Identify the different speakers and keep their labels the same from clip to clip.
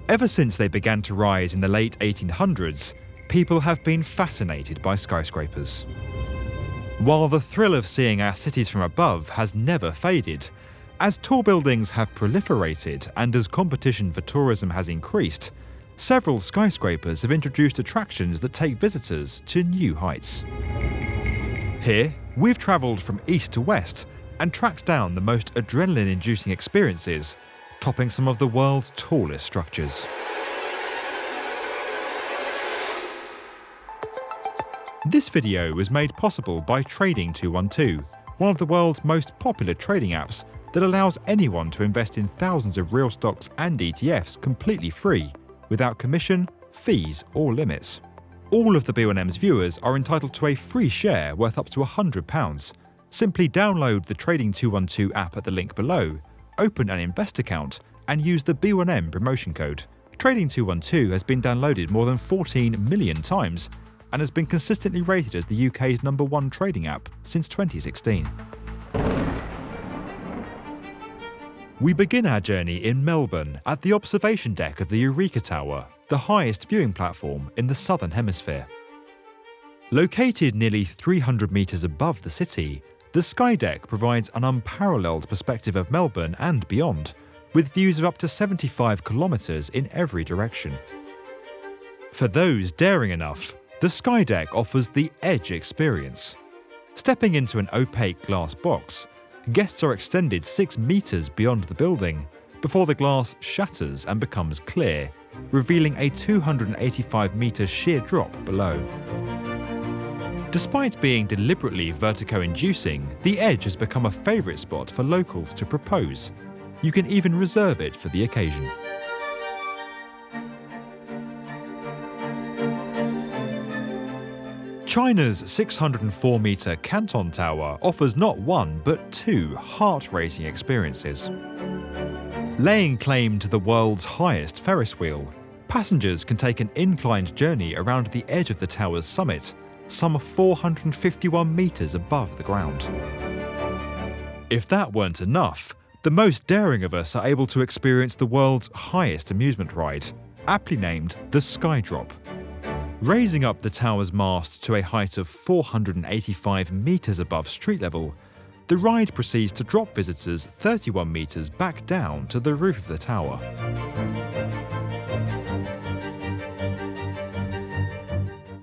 Speaker 1: Ever since they began to rise in the late 1800s, people have been fascinated by skyscrapers. While the thrill of seeing our cities from above has never faded, as tall buildings have proliferated and as competition for tourism has increased, several skyscrapers have introduced attractions that take visitors to new heights. Here, we've travelled from east to west and tracked down the most adrenaline-inducing experiences, topping some of the world's tallest structures. This video was made possible by Trading 212, one of the world's most popular trading apps that allows anyone to invest in thousands of real stocks and ETFs completely free, without commission, fees or limits. All of the B1M's viewers are entitled to a free share worth up to £100. Simply download the Trading 212 app at the link below, open an Invest account and use the B1M promotion code. Trading 212 has been downloaded more than 14 million times and has been consistently rated as the UK's #1 trading app since 2016. We begin our journey in Melbourne at the observation deck of the Eureka Tower, the highest viewing platform in the Southern Hemisphere. Located nearly 300 metres above the city, the Skydeck provides an unparalleled perspective of Melbourne and beyond, with views of up to 75 kilometres in every direction. For those daring enough, the Skydeck offers the Edge experience. Stepping into an opaque glass box, guests are extended 6 metres beyond the building before the glass shatters and becomes clear, revealing a 285-metre sheer drop below. Despite being deliberately vertigo-inducing, the Edge has become a favourite spot for locals to propose. You can even reserve it for the occasion. China's 604-metre Canton Tower offers not one but 2 heart-racing experiences. Laying claim to the world's highest Ferris wheel, passengers can take an inclined journey around the edge of the tower's summit, some 451 metres above the ground. If that weren't enough, the most daring of us are able to experience the world's highest amusement ride, aptly named the Skydrop. Raising up the tower's mast to a height of 485 metres above street level, the ride proceeds to drop visitors 31 metres back down to the roof of the tower.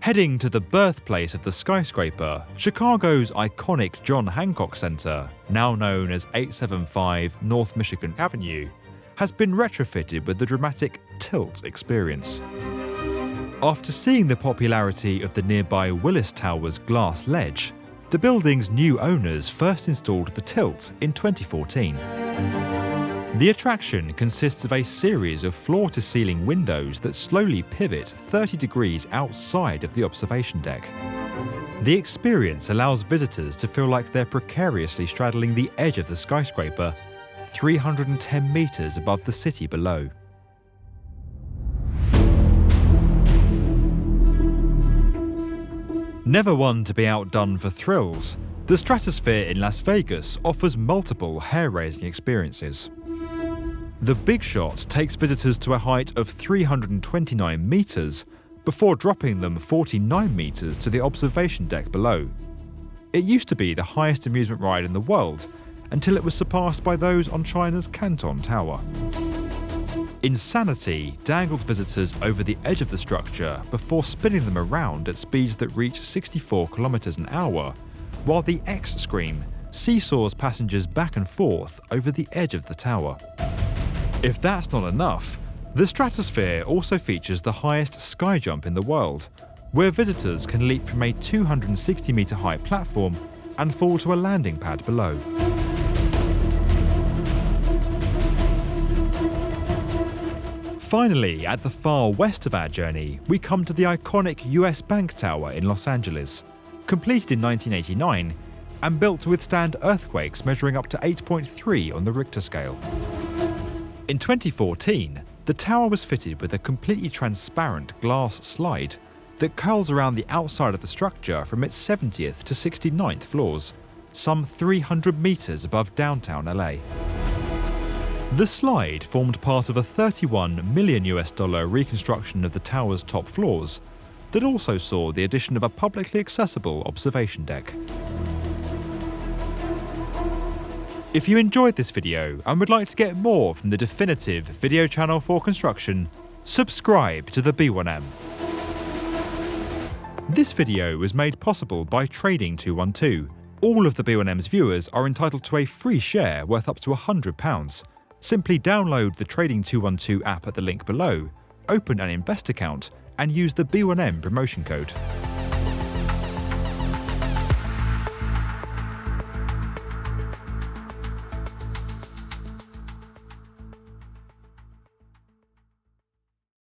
Speaker 1: Heading to the birthplace of the skyscraper, Chicago's iconic John Hancock Center, now known as 875 North Michigan Avenue, has been retrofitted with the dramatic tilt experience. After seeing the popularity of the nearby Willis Tower's glass ledge, the building's new owners first installed the tilt in 2014. The attraction consists of a series of floor-to-ceiling windows that slowly pivot 30 degrees outside of the observation deck. The experience allows visitors to feel like they're precariously straddling the edge of the skyscraper, 310 metres above the city below. Never one to be outdone for thrills, the Stratosphere in Las Vegas offers multiple hair-raising experiences. The Big Shot takes visitors to a height of 329 metres before dropping them 49 metres to the observation deck below. It used to be the highest amusement ride in the world until it was surpassed by those on China's Canton Tower. Insanity dangles visitors over the edge of the structure before spinning them around at speeds that reach 64 kilometers an hour, while the X Scream seesaws passengers back and forth over the edge of the tower. If that's not enough, the Stratosphere also features the highest sky jump in the world, where visitors can leap from a 260-meter high platform and fall to a landing pad below. Finally, at the far west of our journey, we come to the iconic US Bank Tower in Los Angeles, completed in 1989 and built to withstand earthquakes measuring up to 8.3 on the Richter scale. In 2014, the tower was fitted with a completely transparent glass slide that curls around the outside of the structure from its 70th to 69th floors, some 300 meters above downtown LA. The slide formed part of a $31 million reconstruction of the tower's top floors that also saw the addition of a publicly accessible observation deck. If you enjoyed this video and would like to get more from the definitive video channel for construction, subscribe to the B1M. This video was made possible by Trading 212. All of the B1M's viewers are entitled to a free share worth up to £100. Simply download the Trading 212 app at the link below, open an Invest account, and use the B1M promotion code.